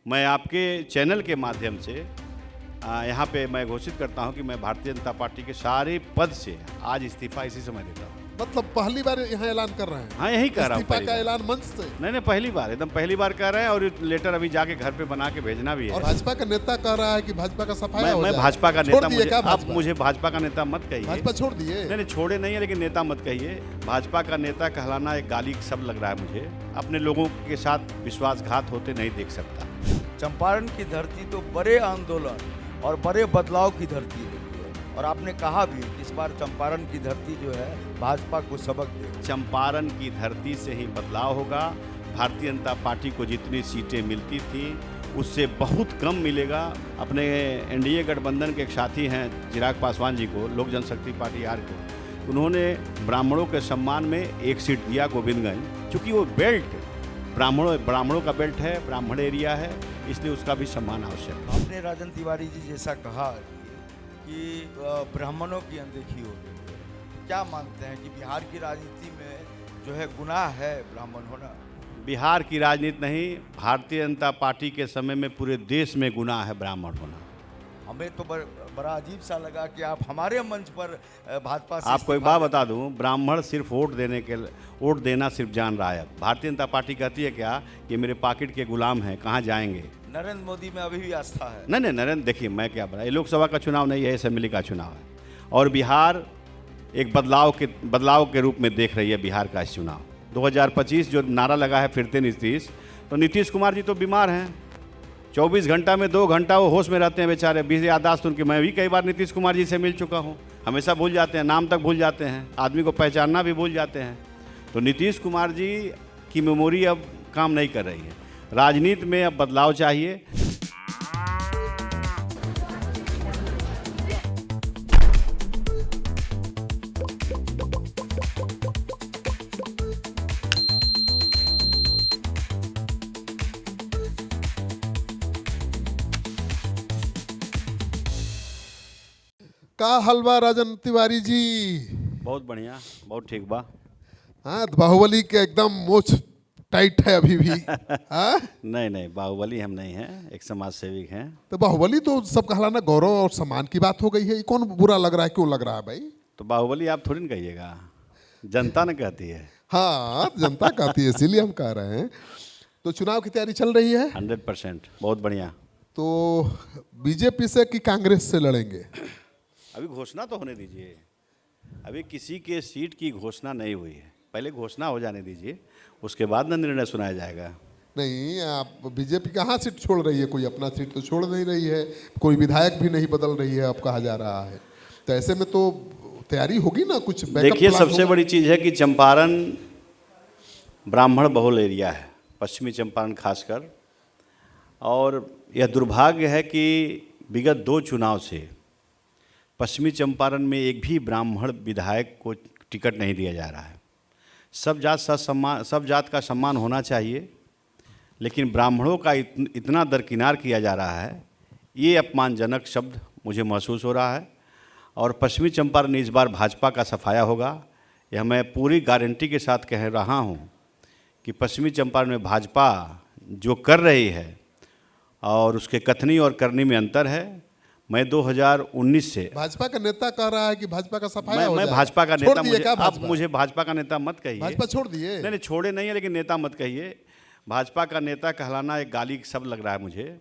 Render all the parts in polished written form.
मैं आपके चैनल के माध्यम से यहाँ पे मैं घोषित करता हूँ कि मैं भारतीय जनता पार्टी के सारे पद से आज इस्तीफा इसी समय देता हूँ। मतलब पहली बार यहाँ ऐलान कर रहे हैं? हाँ, यही कह रहा हूँ। इस्तीफा का ऐलान मंच से? नहीं, पहली बार, एकदम पहली बार कह रहे हैं और लेटर अभी जाके घर पे बना के भेजना भी है। और भाजपा का नेता कह रहा है कि भाजपा का सफाया हो मैं जाए। भाजपा का छोड़ नेता, दिए क्या आप भाजपा? मुझे भाजपा का नेता मत कहिए। भाजपा छोड़ दिए? नहीं, छोड़े नहीं है, लेकिन नेता मत कहिए। भाजपा का नेता कहलाना एक गाली शब्द लग रहा है मुझे। अपने लोगों के साथ विश्वासघात होते नहीं देख सकता। चंपारण की धरती तो बड़े आंदोलन और बड़े बदलाव की धरती रही है, और आपने कहा भी इस बार चंपारण की धरती जो है भाजपा को सबक दे। चंपारण की धरती से ही बदलाव होगा। भारतीय जनता पार्टी को जितनी सीटें मिलती थी उससे बहुत कम मिलेगा। अपने एनडीए गठबंधन के एक साथी हैं चिराग पासवान जी को, लोक जनशक्ति पार्टी आर को, उन्होंने ब्राह्मणों के सम्मान में एक सीट दिया गोविंदगंज। चूँकि वो बेल्ट ब्राह्मणों का बेल्ट है, ब्राह्मण एरिया है, इसलिए उसका भी सम्मान आवश्यक है। आपने राजन तिवारी जी जैसा कहा कि ब्राह्मणों की अनदेखी हो रही है, क्या मानते हैं कि बिहार की राजनीति में जो है गुनाह है ब्राह्मण होना? बिहार की राजनीति नहीं, भारतीय जनता पार्टी के समय में पूरे देश में गुनाह है ब्राह्मण होना। हमें तो बड़ा अजीब सा लगा कि आप हमारे मंच पर भाजपा से आपको एक बात बता दूं, ब्राह्मण सिर्फ वोट देना सिर्फ जान रहा है। भारतीय जनता पार्टी कहती है क्या कि मेरे पॉकेट के गुलाम हैं, कहाँ जाएंगे? नरेंद्र मोदी में अभी भी आस्था है? नहीं, नरेंद्र, देखिए मैं क्या बता, ये लोकसभा का चुनाव नहीं है, असेंबली का चुनाव है और बिहार एक बदलाव के रूप में देख रही है बिहार का इस चुनाव। 2025 जो नारा लगा है फिरते नीतीश, तो नीतीश कुमार जी तो बीमार हैं। 24 घंटा में 2 घंटा वो होश में रहते हैं बेचारे। 20 याददाश्त उनकी। मैं भी कई बार नीतीश कुमार जी से मिल चुका हूँ। हमेशा भूल जाते हैं, नाम तक भूल जाते हैं, आदमी को पहचानना भी भूल जाते हैं। तो नीतीश कुमार जी की मेमोरी अब काम नहीं कर रही है। राजनीति में अब बदलाव चाहिए। का हलवा राजन तिवारी जी? बहुत बढ़िया, बहुत ठीक बा। हाँ, बाहुबली के एकदम मोछ टाइट है अभी भी। हाँ? नहीं, बाहुबली हम नहीं हैं, एक समाज सेविक हैं। तो बाहुबली तो सब कहलाना गौरव और सम्मान की बात हो गई है। ये कौन बुरा लग रहा है? क्यों लग रहा है भाई? तो बाहुबली आप थोड़ी ना कहिएगा, जनता ने कहती है। हाँ, जनता कहती है, इसीलिए हम कह रहे हैं। तो चुनाव की तैयारी चल रही है? 100%, बहुत बढ़िया। तो बीजेपी से कि कांग्रेस से लड़ेंगे? अभी घोषणा तो होने दीजिए। अभी किसी के सीट की घोषणा नहीं हुई है, पहले घोषणा हो जाने दीजिए, उसके बाद ना निर्णय सुनाया जाएगा। नहीं, आप बीजेपी कहाँ सीट छोड़ रही है? कोई अपना सीट तो छोड़ नहीं रही है, कोई विधायक भी नहीं बदल रही है, अब कहा जा रहा है। तो ऐसे में तो तैयारी होगी ना कुछ बैकअप देखिए, प्लान सबसे होगा। बड़ी चीज़ है कि चंपारण ब्राह्मण बहुल एरिया है, पश्चिमी चंपारण खासकर। और यह दुर्भाग्य है कि विगत 2 चुनाव से पश्चिमी चंपारण में एक भी ब्राह्मण विधायक को टिकट नहीं दिया जा रहा है। सब जात का सम्मान होना चाहिए, लेकिन ब्राह्मणों का इतना दरकिनार किया जा रहा है, ये अपमानजनक शब्द मुझे महसूस हो रहा है। और पश्चिमी चंपारण इस बार भाजपा का सफाया होगा, यह मैं पूरी गारंटी के साथ कह रहा हूँ कि पश्चिमी चंपारण में भाजपा जो कर रही है और उसके कथनी और करनी में अंतर है। मैं 2019 से भाजपा का नेता कह रहा है कि भाजपा का सफाया हो मैं जाए। भाजपा का छोड़ नेता, दिए क्या आप भाजपा? मुझे भाजपा का नेता मत कहिए। भाजपा छोड़ दिए? नहीं, छोड़े नहीं है, लेकिन नेता मत कहिए। भाजपा का नेता कहलाना एक गाली शब्द लग रहा है मुझे।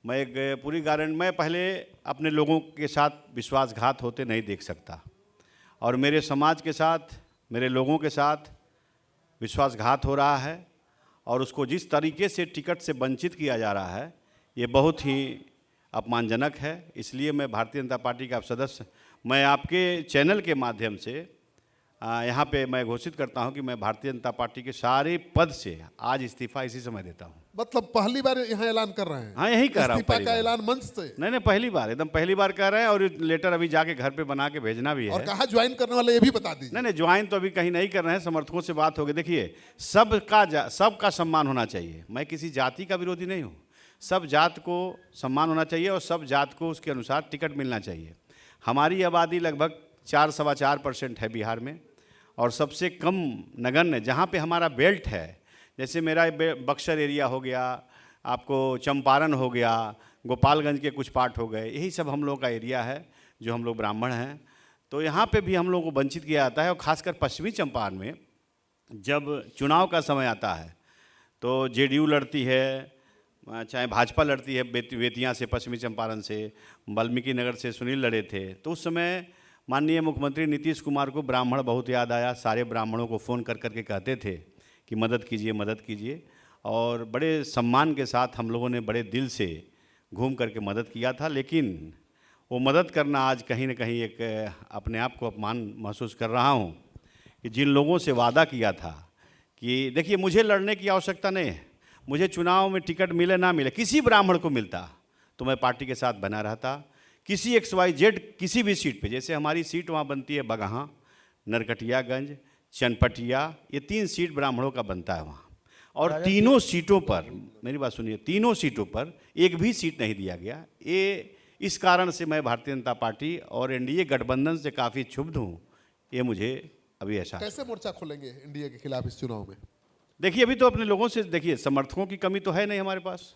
मैं एक पूरी गारंटी, मैं पहले अपने लोगों के साथ विश्वासघात होते नहीं देख सकता, और मेरे समाज के साथ, मेरे लोगों के साथ विश्वासघात हो रहा है, और उसको जिस तरीके से टिकट से वंचित किया जा रहा है, ये बहुत ही अपमानजनक है। इसलिए मैं भारतीय जनता पार्टी का सदस्य, मैं आपके चैनल के माध्यम से यहाँ पे मैं घोषित करता हूँ कि मैं भारतीय जनता पार्टी के सारे पद से आज इस्तीफा इसी समय देता हूँ। मतलब पहली बार यहाँ ऐलान कर रहे हैं? हाँ, यही कह रहा हूँ। इस्तीफा का ऐलान मंच से? नहीं, पहली बार, एकदम पहली बार कह रहे हैं, और लेटर अभी जाके घर पे बना के भेजना भी है। और कहाँ ज्वाइन करने वाले ये भी बता दीजिए। नहीं, ज्वाइन तो अभी कहीं नहीं कर रहे हैं, समर्थकों से बात होगी। देखिए, सबका सम्मान होना चाहिए। मैं किसी जाति का विरोधी नहीं हूँ। सब जात को सम्मान होना चाहिए और सब जात को उसके अनुसार टिकट मिलना चाहिए। हमारी आबादी लगभग 4-4.25% है बिहार में, और सबसे कम नगण्य जहाँ पे हमारा बेल्ट है, जैसे मेरा बक्सर एरिया हो गया, आपको चंपारण हो गया, गोपालगंज के कुछ पार्ट हो गए, यही सब हम लोग का एरिया है जो हम लोग ब्राह्मण हैं। तो यहाँ पे भी हम लोगों को वंचित किया जाता है। और ख़ासकर पश्चिमी चंपारण में जब चुनाव का समय आता है तो जेडीयू लड़ती है, चाहे भाजपा लड़ती है, बेतिया से, पश्चिमी चंपारण से, वाल्मीकि नगर से सुनील लड़े थे, तो उस समय माननीय मुख्यमंत्री नीतीश कुमार को ब्राह्मण बहुत याद आया। सारे ब्राह्मणों को फ़ोन कर करके कहते थे कि मदद कीजिए, मदद कीजिए। और बड़े सम्मान के साथ हम लोगों ने बड़े दिल से घूम करके मदद किया था। लेकिन वो मदद करना आज कहीं ना कहीं एक अपने आप को अपमान महसूस कर रहा हूँ कि जिन लोगों से वादा किया था कि देखिए मुझे लड़ने की आवश्यकता नहीं है, मुझे चुनाव में टिकट मिले ना मिले, किसी ब्राह्मण को मिलता तो मैं पार्टी के साथ बना रहता। किसी XYZ किसी भी सीट पे, जैसे हमारी सीट वहाँ बनती है बगहा, नरकटियागंज, चनपटिया, ये 3 सीट ब्राह्मणों का बनता है वहाँ। और तीनों सीटों पर, मेरी बात सुनिए, तीनों सीटों पर एक भी सीट नहीं दिया गया। ये इस कारण से मैं भारतीय जनता पार्टी और एनडीए गठबंधन से काफ़ी क्षुब्ध हूँ। ये मुझे अभी ऐसा कैसे मोर्चा खोलेंगे एनडीए के खिलाफ इस चुनाव में? देखिए अभी तो अपने लोगों से, देखिए समर्थकों की कमी तो है नहीं हमारे पास।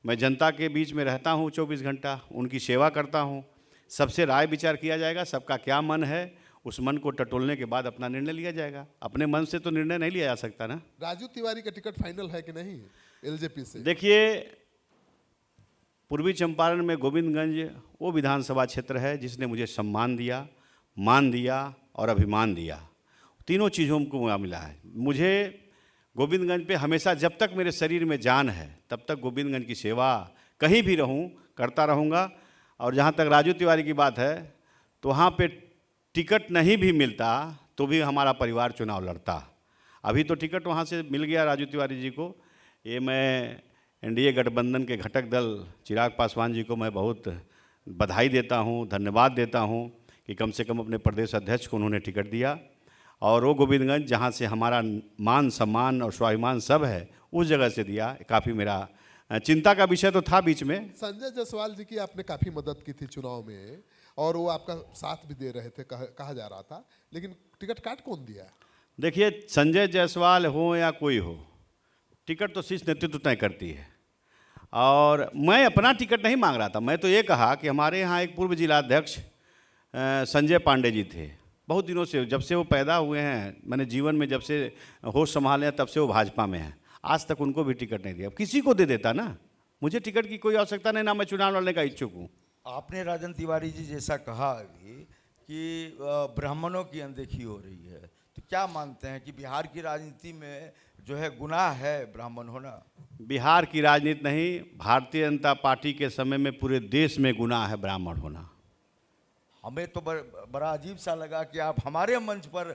मैं जनता के बीच में रहता हूँ 24 घंटा, उनकी सेवा करता हूँ। सबसे राय विचार किया जाएगा, सबका क्या मन है, उस मन को टटोलने के बाद अपना निर्णय लिया जाएगा। अपने मन से तो निर्णय नहीं लिया जा सकता ना। राजू तिवारी का टिकट फाइनल है कि नहीं एलजेपी से? देखिए पूर्वी चंपारण में गोविंदगंज वो विधानसभा क्षेत्र है जिसने मुझे सम्मान दिया, मान दिया और अभिमान दिया। तीनों चीज़ों को मिला है। मुझे गोविंदगंज पे हमेशा, जब तक मेरे शरीर में जान है तब तक गोविंदगंज की सेवा कहीं भी रहूं करता रहूँगा। और जहाँ तक राजू तिवारी की बात है तो वहाँ पे टिकट नहीं भी मिलता तो भी हमारा परिवार चुनाव लड़ता। अभी तो टिकट वहाँ से मिल गया राजू तिवारी जी को। ये मैं एनडीए गठबंधन के घटक दल चिराग पासवान जी को मैं बहुत बधाई देता हूँ, धन्यवाद देता हूँ कि कम से कम अपने प्रदेश अध्यक्ष को उन्होंने टिकट दिया। और वो गोविंदगंज जहाँ से हमारा मान सम्मान और स्वाभिमान सब है, उस जगह से दिया। काफ़ी मेरा चिंता का विषय तो था बीच में। संजय जायसवाल जी की आपने काफ़ी मदद की थी चुनाव में और वो आपका साथ भी दे रहे थे, कहा जा रहा था, लेकिन टिकट काट कौन दिया? देखिए संजय जायसवाल हो या कोई हो, टिकट तो शीर्ष नेतृत्व तय करती है। और मैं अपना टिकट नहीं मांग रहा था। मैं तो ये कहा कि हमारे यहाँ एक पूर्व जिलाध्यक्ष संजय पांडे जी थे, बहुत दिनों से, जब से वो पैदा हुए हैं, मैंने जीवन में जब से होश संभाले हैं तब से वो भाजपा में हैं, आज तक उनको भी टिकट नहीं दिया। किसी को दे देता ना, मुझे टिकट की कोई आवश्यकता नहीं, ना मैं चुनाव लड़ने का इच्छुक हूँ। आपने राजन तिवारी जी जैसा कहा अभी कि ब्राह्मणों की अनदेखी हो रही है, तो क्या मानते हैं कि बिहार की राजनीति में जो है गुनाह है ब्राह्मण होना? बिहार की राजनीति नहीं, भारतीय जनता पार्टी के समय में पूरे देश में गुनाह है ब्राह्मण होना। हमें तो बड़ा अजीब सा लगा कि आप हमारे मंच पर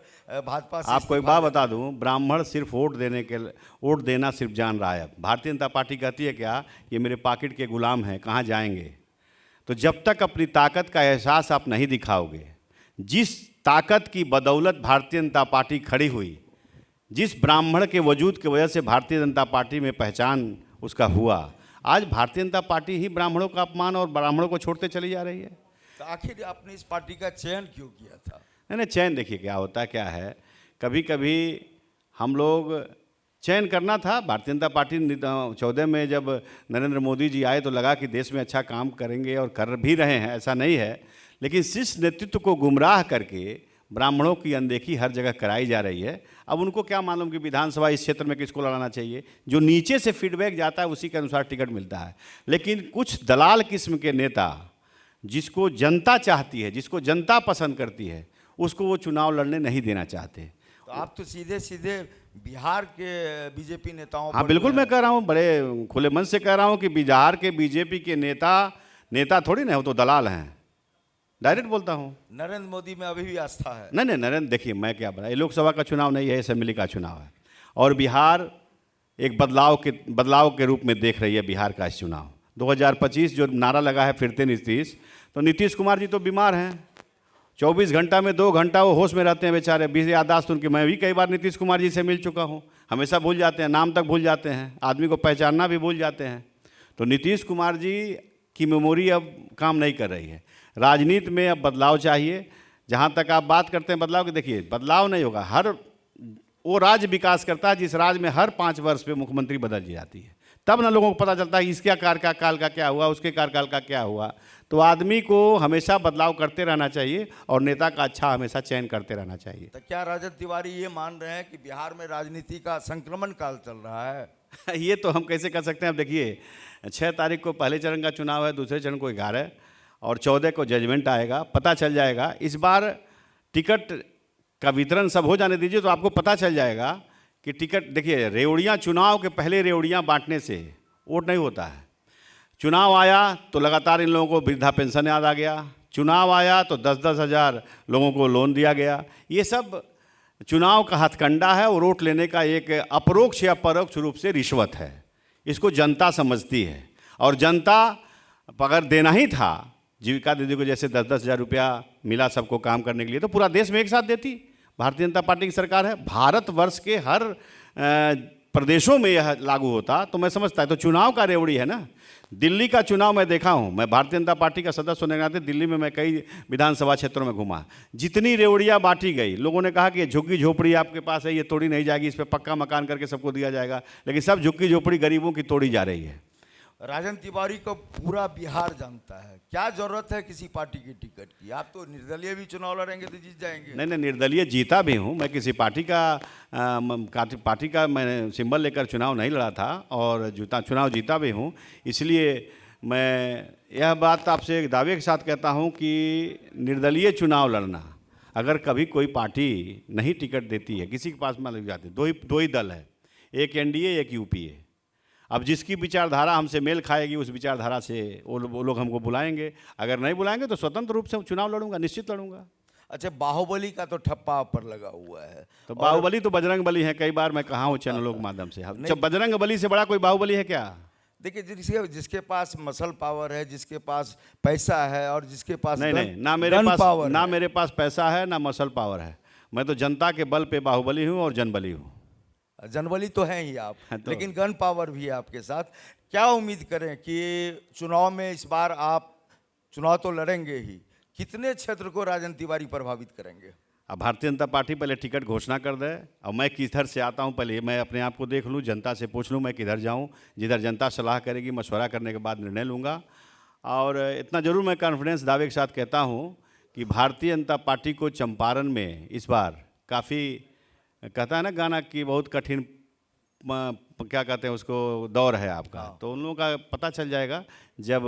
भाजपा से। आपको एक बात बता दूं, ब्राह्मण सिर्फ वोट देना सिर्फ जान रहा है। भारतीय जनता पार्टी कहती है क्या, ये मेरे पॉकेट के गुलाम हैं, कहाँ जाएंगे? तो जब तक अपनी ताकत का एहसास आप नहीं दिखाओगे, जिस ताकत की बदौलत भारतीय जनता पार्टी खड़ी हुई, जिस ब्राह्मण के वजूद की वजह से भारतीय जनता पार्टी में पहचान उसका हुआ, आज भारतीय जनता पार्टी ही ब्राह्मणों का अपमान और ब्राह्मणों को छोड़ते चली जा रही है। तो आखिर आपने इस पार्टी का चयन क्यों किया था? नहीं, चयन देखिए क्या होता है, क्या है, कभी कभी हम लोग चयन करना था। भारतीय जनता पार्टी 14 में जब नरेंद्र मोदी जी आए तो लगा कि देश में अच्छा काम करेंगे और कर भी रहे हैं, ऐसा नहीं है। लेकिन शीर्ष नेतृत्व को गुमराह करके ब्राह्मणों की अनदेखी हर जगह कराई जा रही है। अब उनको क्या मालूम कि विधानसभा इस क्षेत्र में किसको लड़ाना चाहिए? जो नीचे से फीडबैक जाता है उसी के अनुसार टिकट मिलता है। लेकिन कुछ दलाल किस्म के नेता, जिसको जनता चाहती है, जिसको जनता पसंद करती है, उसको वो चुनाव लड़ने नहीं देना चाहते। तो आप तो सीधे सीधे बिहार के बीजेपी नेताओं हाँ पर बिल्कुल, मैं कह रहा हूँ, बड़े खुले मन से कह रहा हूँ कि बिहार के बीजेपी के नेता थोड़ी ना, वो तो दलाल हैं, डायरेक्ट बोलता हूँ। नरेंद्र मोदी में अभी भी आस्था है? नहीं, नरेंद्र, देखिए मैं क्या बोला, ये लोकसभा का चुनाव नहीं है, असेंबली का चुनाव है। और बिहार एक बदलाव के रूप में देख रही है बिहार का इस चुनाव। 2025 जो नारा लगा है फिरते नीतीश, तो नीतीश कुमार जी तो बीमार हैं, 24 घंटा में 2 घंटा वो होश में रहते हैं बेचारे। 20 याददाश्त उनकी, मैं भी कई बार नीतीश कुमार जी से मिल चुका हूँ, हमेशा भूल जाते हैं, नाम तक भूल जाते हैं, आदमी को पहचानना भी भूल जाते हैं। तो नीतीश कुमार जी की मेमोरी अब काम नहीं कर रही है। राजनीति में अब बदलाव चाहिए। जहाँ तक आप बात करते हैं बदलाव की, देखिए बदलाव नहीं होगा। हर वो राज्य विकास करता है जिस राज्य में हर 5 वर्ष पे मुख्यमंत्री बदल जाती है, तब ना लोगों को पता चलता है कि इसके कार्यकाल का क्या हुआ, उसके कार्यकाल का क्या हुआ। तो आदमी को हमेशा बदलाव करते रहना चाहिए और नेता का अच्छा हमेशा चयन करते रहना चाहिए। तो क्या राजन तिवारी ये मान रहे हैं कि बिहार में राजनीति का संक्रमण काल चल रहा है? ये तो हम कैसे कर सकते हैं। अब देखिए 6 तारीख को पहले चरण का चुनाव है, दूसरे चरण को 11 और 14 को जजमेंट आएगा, पता चल जाएगा। इस बार टिकट का वितरण सब हो जाने दीजिए तो आपको पता चल जाएगा कि टिकट, देखिए रेवड़ियाँ, चुनाव के पहले रेवड़ियाँ बांटने से वोट नहीं होता है। चुनाव आया तो लगातार इन लोगों को वृद्धा पेंशन याद आ गया, चुनाव आया तो 10-10 हज़ार लोगों को लोन दिया गया। ये सब चुनाव का हथकंडा है और वोट लेने का एक अपरोक्ष या परोक्ष रूप से रिश्वत है। इसको जनता समझती है और जनता अगर देना ही था, जीविका दीदी को जैसे 10-10 हज़ार रुपया मिला सबको काम करने के लिए, तो पूरा देश में एक साथ देती। भारतीय जनता पार्टी की सरकार है, भारतवर्ष के हर प्रदेशों में यह लागू होता तो मैं समझता है। तो चुनाव का रेवड़ी है ना। दिल्ली का चुनाव मैं देखा हूँ, मैं भारतीय जनता पार्टी का सदस्य होने के नाते दिल्ली में मैं कई विधानसभा क्षेत्रों में घूमा। जितनी रेवड़ियाँ बांटी गई, लोगों ने कहा कि ये झुग्गी झोपड़ी आपके पास है, ये तोड़ी नहीं जाएगी, इस पर पक्का मकान करके सबको दिया जाएगा, लेकिन सब झुग्गी झोपड़ी गरीबों की तोड़ी जा रही है। राजन तिवारी को पूरा बिहार जानता है, क्या जरूरत है किसी पार्टी की टिकट की? आप तो निर्दलीय भी चुनाव लड़ेंगे तो जीत जाएंगे। नहीं, निर्दलीय जीता भी हूँ मैं, किसी पार्टी का मैंने सिंबल लेकर चुनाव नहीं लड़ा था और चुनाव जीता भी हूँ। इसलिए मैं यह बात आपसे एक दावे के साथ कहता हूँ कि निर्दलीय चुनाव लड़ना, अगर कभी कोई पार्टी नहीं टिकट देती है, किसी के पास मान लग जाते, दो ही दल है, एक एनडीए एक यूपीए। अब जिसकी विचारधारा हमसे मेल खाएगी उस विचारधारा से वो लोग हमको बुलाएंगे, अगर नहीं बुलाएंगे तो स्वतंत्र रूप से चुनाव लड़ूंगा, निश्चित लड़ूंगा। अच्छा, बाहुबली का तो ठप्पा पर लगा हुआ है। तो बाहुबली तो बजरंग बली है, कई बार मैं कहा हूँ चैनलों के माध्यम से। जब बजरंग बली से बड़ा कोई बाहुबली है क्या? देखिए, जिसके पास मसल पावर है, जिसके पास पैसा है और जिसके पास नहीं, ना मेरे पास पैसा है ना मसल पावर है। मैं तो जनता के बल पे बाहुबली हूँ और जनबली हूँ। जनबली तो हैं ही आप, तो लेकिन गन पावर भी है आपके साथ। क्या उम्मीद करें कि चुनाव में इस बार आप चुनाव तो लड़ेंगे ही, कितने क्षेत्र को राजन तिवारी प्रभावित करेंगे? अब भारतीय जनता पार्टी पहले टिकट घोषणा कर दे और मैं किधर से आता हूँ पहले मैं अपने आप को देख लूँ, जनता से पूछ लूँ मैं किधर जाऊँ। जिधर जनता सलाह करेगी, मशवरा करने के बाद निर्णय लूँगा। और इतना ज़रूर मैं कॉन्फिडेंस दावे के साथ कहता हूँ कि भारतीय जनता पार्टी को चंपारण में इस बार काफ़ी, कहता है ना गाना कि बहुत कठिन क्या कहते हैं उसको, दौर है आपका। तो उन लोगों का पता चल जाएगा जब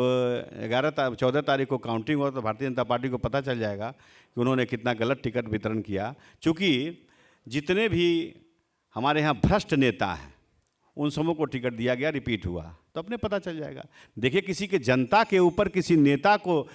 14 तारीख को काउंटिंग हो, तो भारतीय जनता पार्टी को पता चल जाएगा कि उन्होंने कितना गलत टिकट वितरण किया। चूँकि जितने भी हमारे यहाँ भ्रष्ट नेता हैं उन सबों को टिकट दिया गया, रिपीट हुआ, तो अपने पता चल जाएगा। देखिए, किसी के जनता के ऊपर किसी नेता को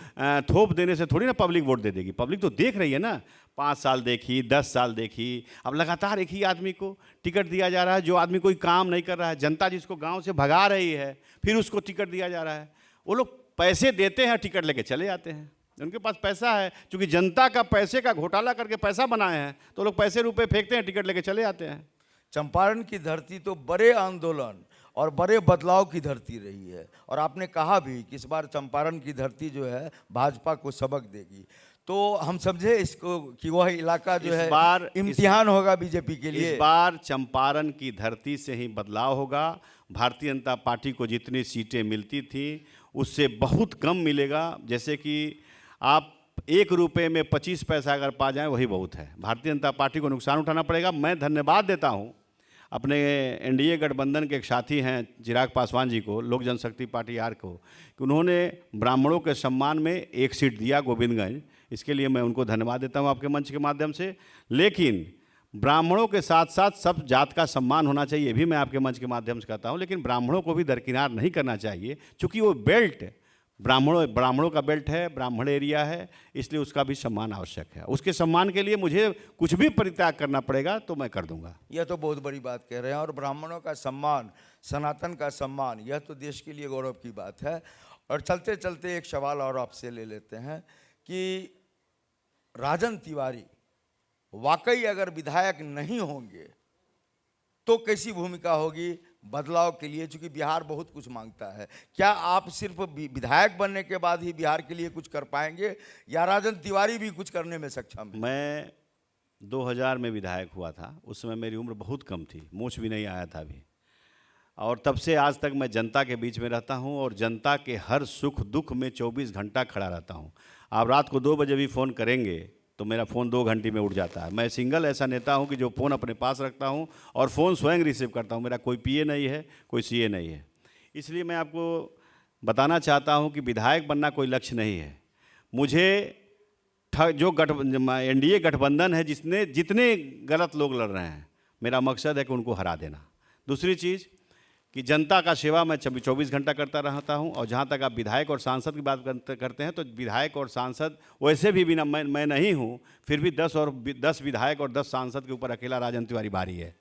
थोप देने से थोड़ी ना पब्लिक वोट दे देगी। पब्लिक तो देख रही है ना, 5 साल देखी, 10 साल देखी। अब लगातार एक ही आदमी को टिकट दिया जा रहा है, जो आदमी कोई काम नहीं कर रहा है। जनता जिसको गांव से भगा रही है, फिर उसको टिकट दिया जा रहा है। वो लोग पैसे देते हैं, टिकट लेके चले जाते हैं, उनके पास पैसा है। क्योंकि जनता का पैसे का घोटाला करके पैसा बनाए हैं, तो लोग पैसे रुपए फेंकते हैं, टिकट लेके चले जाते हैं। चंपारण की धरती तो बड़े आंदोलन और बड़े बदलाव की धरती रही है, और आपने कहा भी कि इस बार चंपारण की धरती जो है भाजपा को सबक देगी। तो हम समझे इसको कि वह इलाका जो है बार इम्तिहान होगा बीजेपी के लिए। इस बार चंपारण की धरती से ही बदलाव होगा। भारतीय जनता पार्टी को जितनी सीटें मिलती थी उससे बहुत कम मिलेगा। जैसे कि आप 1 रुपये में 25 पैसा अगर पा जाएं वही बहुत है। भारतीय जनता पार्टी को नुकसान उठाना पड़ेगा। मैं धन्यवाद देता हूं अपने एनडीए गठबंधन के एक साथी हैं चिराग पासवान जी को, लोक जनशक्ति पार्टी आर को, कि उन्होंने ब्राह्मणों के सम्मान में 1 सीट दिया गोविंदगंज। इसके लिए मैं उनको धन्यवाद देता हूं आपके मंच के माध्यम से। लेकिन ब्राह्मणों के साथ साथ सब जात का सम्मान होना चाहिए, भी मैं आपके मंच के माध्यम से कहता हूं। लेकिन ब्राह्मणों को भी दरकिनार नहीं करना चाहिए, चूँकि वो बेल्ट ब्राह्मणों का बेल्ट है, ब्राह्मण एरिया है, इसलिए उसका भी सम्मान आवश्यक है। उसके सम्मान के लिए मुझे कुछ भी परित्याग करना पड़ेगा तो मैं कर दूंगा। यह तो बहुत बड़ी बात कह रहे हैं, और ब्राह्मणों का सम्मान, सनातन का सम्मान, यह तो देश के लिए गौरव की बात है। और चलते चलते एक सवाल और आपसे ले लेते हैं कि राजन तिवारी वाकई अगर विधायक नहीं होंगे तो कैसी भूमिका होगी बदलाव के लिए, चूंकि बिहार बहुत कुछ मांगता है। क्या आप सिर्फ विधायक बनने के बाद ही बिहार के लिए कुछ कर पाएंगे, या राजन तिवारी भी कुछ करने में सक्षम है? मैं 2000 में विधायक हुआ था, उस समय मेरी उम्र बहुत कम थी, मूछ भी नहीं आया था अभी। और तब से आज तक मैं जनता के बीच में रहता हूं और जनता के हर सुख दुख में 24 घंटा खड़ा रहता हूं। आप रात को 2 बजे भी फ़ोन करेंगे तो मेरा फ़ोन 2 घंटे में उठ जाता है। मैं सिंगल ऐसा नेता हूं कि जो फ़ोन अपने पास रखता हूं और फ़ोन स्वयं रिसीव करता हूं। मेरा कोई पीए नहीं है, कोई सीए नहीं है। इसलिए मैं आपको बताना चाहता हूं कि विधायक बनना कोई लक्ष्य नहीं है। मुझे जो एनडीए गठबंधन है जितने गलत लोग लड़ रहे हैं, मेरा मकसद है कि उनको हरा देना। दूसरी चीज़ कि जनता का सेवा मैं 24 घंटा करता रहता हूं। और जहां तक आप विधायक और सांसद की बात करते हैं तो विधायक और सांसद वैसे भी बिना मैं नहीं हूं, फिर भी 10 विधायक और 10 सांसद के ऊपर अकेला राजन तिवारी भारी है।